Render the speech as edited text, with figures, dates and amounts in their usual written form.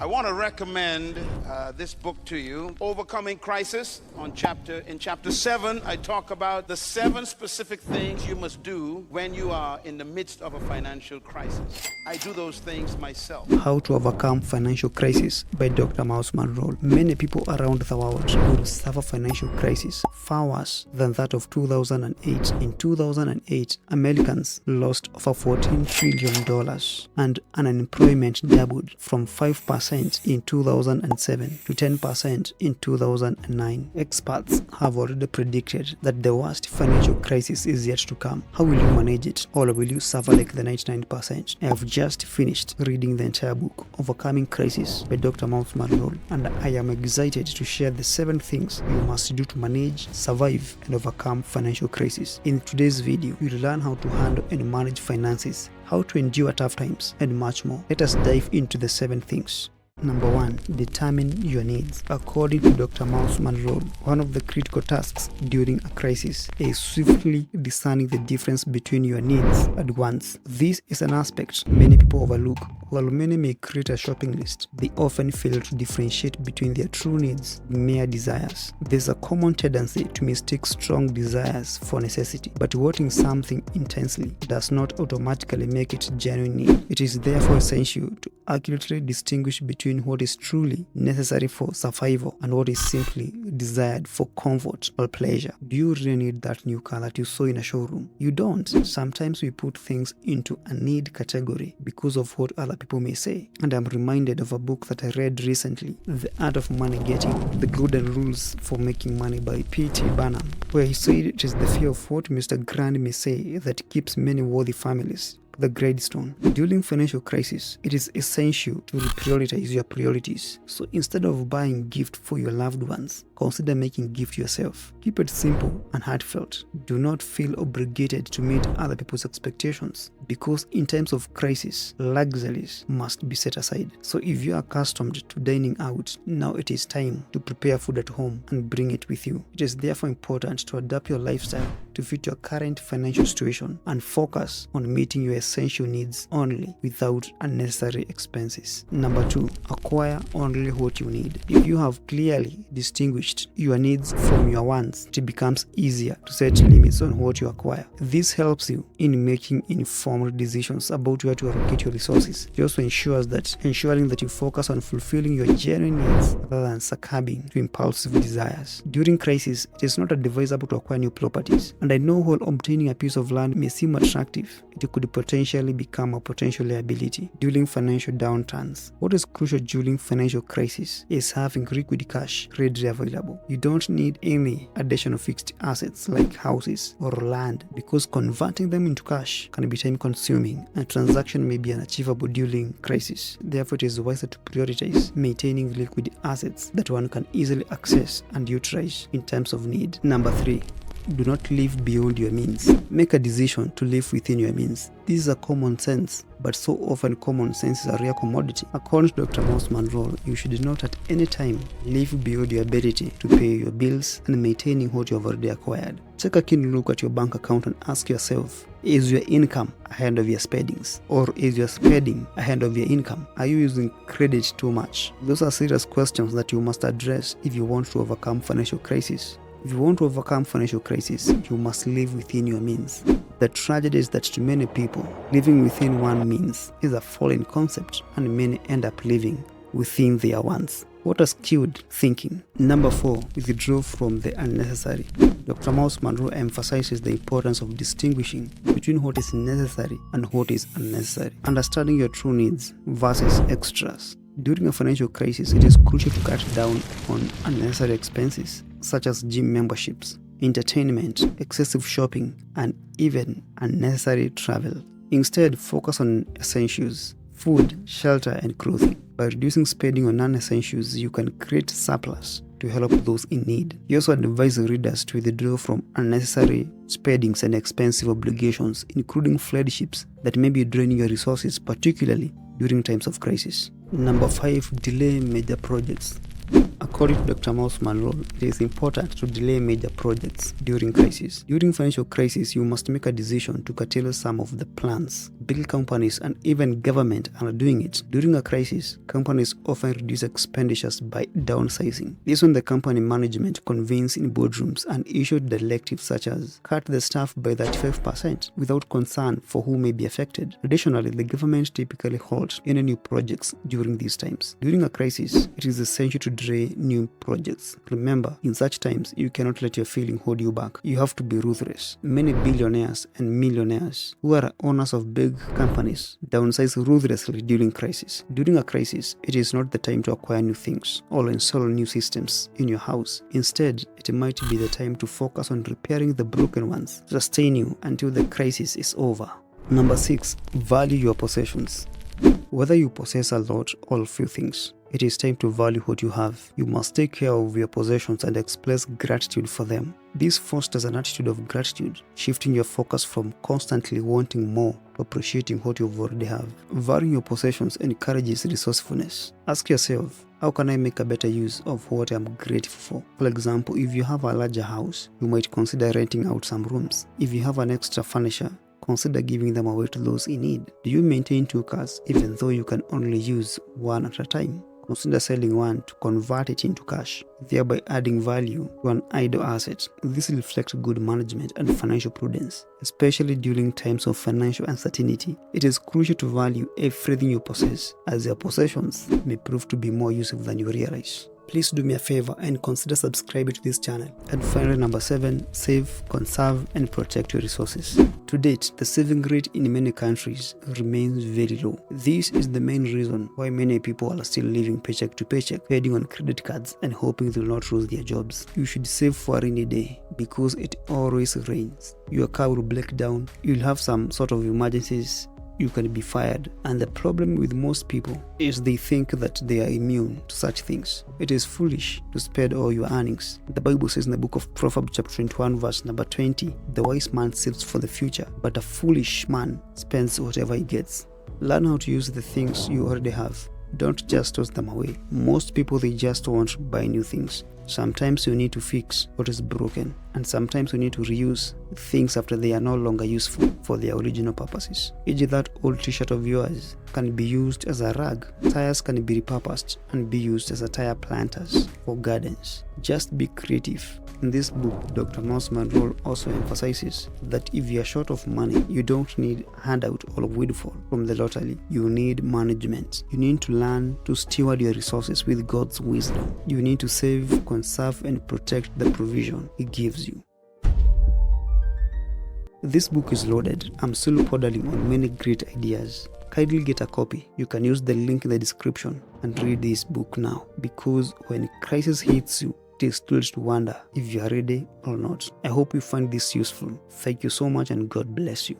I want to recommend this book to you, Overcoming Crisis. In chapter 7, I talk about the 7 specific things you must do when you are in the midst of a financial crisis. I do those things myself. How to Overcome Financial Crisis by Dr. Myles Munroe. Many people around the world will suffer financial crisis far worse than that of 2008. In 2008, Americans lost over $14 trillion and unemployment doubled from 5% in 2007 to 10% in 2009. Experts have already predicted that the worst financial crisis is yet to come. How will you manage it, or will you suffer like the 99%? I have just finished reading the entire book, Overcoming Crisis by Dr. Myles Munroe, and I am excited to share the 7 things you must do to manage, survive, and overcome financial crisis. In today's video, you will learn how to handle and manage finances, how to endure tough times, and much more. Let us dive into the 7 things. Number 1. Determine your needs. According to Dr. Myles Munroe, one of the critical tasks during a crisis is swiftly discerning the difference between your needs and wants. This is an aspect many people overlook. While many may create a shopping list, they often fail to differentiate between their true needs and mere desires. There's a common tendency to mistake strong desires for necessity, but wanting something intensely does not automatically make it genuine need. It is therefore essential to accurately distinguish between what is truly necessary for survival and what is simply desired for comfort or pleasure. Do you really need that new car that you saw in a showroom? You don't. Sometimes we put things into a need category because of what other people may say. And I'm reminded of a book that I read recently, The Art of Money Getting, The Golden Rules for Making Money by P.T. Barnum, where he said it is the fear of what Mr. Grant may say that keeps many wealthy families the gradestone. During financial crisis, it is essential to reprioritize your priorities. So instead of buying gift for your loved ones, consider making gift yourself. Keep it simple and heartfelt. Do not feel obligated to meet other people's expectations, because in times of crisis, luxuries must be set aside. So if you are accustomed to dining out, now it is time to prepare food at home and bring it with you. It is therefore important to adapt your lifestyle to fit your current financial situation and focus on meeting your essential needs only without unnecessary expenses. Number 2, acquire only what you need. If you have clearly distinguished your needs from your wants, it becomes easier to set limits on what you acquire. This helps you in making informed decisions about where to allocate your resources. It also ensuring that you focus on fulfilling your genuine needs rather than succumbing to impulsive desires. During crisis, it is not advisable to acquire new properties. And I know while obtaining a piece of land may seem attractive, it could potentially become a potential liability during financial downturns. What is crucial during financial crisis is having liquid cash readily available. You don't need any additional fixed assets like houses or land, because converting them into cash can be time-consuming and transaction may be unachievable during crisis. Therefore, it is wiser to prioritize maintaining liquid assets that one can easily access and utilize in times of need. Number 3. Do not live beyond your means. Make a decision to live within your means. This is a common sense, but so often common sense is a rare commodity. According to Dr. Myles Munroe, you should not at any time live beyond your ability to pay your bills and maintaining what you have already acquired. Take a keen look at your bank account and ask yourself, is your income ahead of your spendings? Or is your spending ahead of your income? Are you using credit too much? Those are serious questions that you must address if you want to overcome financial crisis. If you want to overcome financial crisis, you must live within your means. The tragedy is that to many people, living within one means is a foreign concept, and many end up living within their wants. What a skewed thinking. Number 4, withdraw from the unnecessary. Dr. Myles Munroe emphasizes the importance of distinguishing between what is necessary and what is unnecessary. Understanding your true needs versus extras. During a financial crisis, it is crucial to cut down on unnecessary expenses such as gym memberships, entertainment, excessive shopping, and even unnecessary travel. Instead, focus on essentials: food, shelter, and clothing. By reducing spending on non-essentials, you can create surplus to help those in need. He also advises readers to withdraw from unnecessary spendings and expensive obligations, including friendships that may be draining your resources, particularly during times of crisis. Number 5, delay major projects. According to Dr. Myles Munroe, it is important to delay major projects during crisis. During financial crisis, you must make a decision to curtail some of the plans. Big companies and even government are doing it. During a crisis, companies often reduce expenditures by downsizing. This when the company management convenes in boardrooms and issued directives such as cut the staff by 35% without concern for who may be affected. Additionally, the government typically halts any new projects during these times. During a crisis, it is essential to delay new projects. Remember, in such times, you cannot let your feeling hold you back. You have to be ruthless. Many billionaires and millionaires who are owners of big companies downsize ruthlessly during crisis. During a crisis, it is not the time to acquire new things or install new systems in your house. Instead, it might be the time to focus on repairing the broken ones to sustain you until the crisis is over. Number 6. Value your possessions. Whether you possess a lot or few things, it is time to value what you have. You must take care of your possessions and express gratitude for them. This fosters an attitude of gratitude, shifting your focus from constantly wanting more to appreciating what you already have. Valuing your possessions encourages resourcefulness. Ask yourself, how can I make a better use of what I'm grateful for? For example, if you have a larger house, you might consider renting out some rooms. If you have an extra furniture, consider giving them away to those in need. Do you maintain 2 cars even though you can only use one at a time? Consider selling one to convert it into cash, thereby adding value to an idle asset. This reflects good management and financial prudence, especially during times of financial uncertainty. It is crucial to value everything you possess, as your possessions may prove to be more useful than you realize. Please do me a favor and consider subscribing to this channel. And finally, number 7, save, conserve, and protect your resources. To date, the saving rate in many countries remains very low. This is the main reason why many people are still living paycheck to paycheck, paying on credit cards and hoping they will not lose their jobs. You should save for a rainy day because it always rains. Your car will break down, you'll have some sort of emergencies, you can be fired. And the problem with most people is they think that they are immune to such things. It is foolish to spend all your earnings. The Bible says in the book of Proverbs chapter 21 verse number 20, the wise man saves for the future, but a foolish man spends whatever he gets. Learn how to use the things you already have. Don't just toss them away. Most people, they just want to buy new things. Sometimes you need to fix what is broken, and sometimes you need to reuse things after they are no longer useful for their original purposes. E.g., that old t-shirt of yours can be used as a rug. Tires can be repurposed and be used as a tire planters for gardens. Just be creative. In this book, Dr. Myles Munroe also emphasizes that if you are short of money, you don't need handout or windfall from the lottery. You need management. You need to learn to steward your resources with God's wisdom. You need to save, conserve, and protect the provision He gives you. This book is loaded. I'm still pondering on many great ideas. Kindly get a copy. You can use the link in the description and read this book now, because when crisis hits you, it is still to wonder if you are ready or not. I hope you find this useful. Thank you so much and God bless you.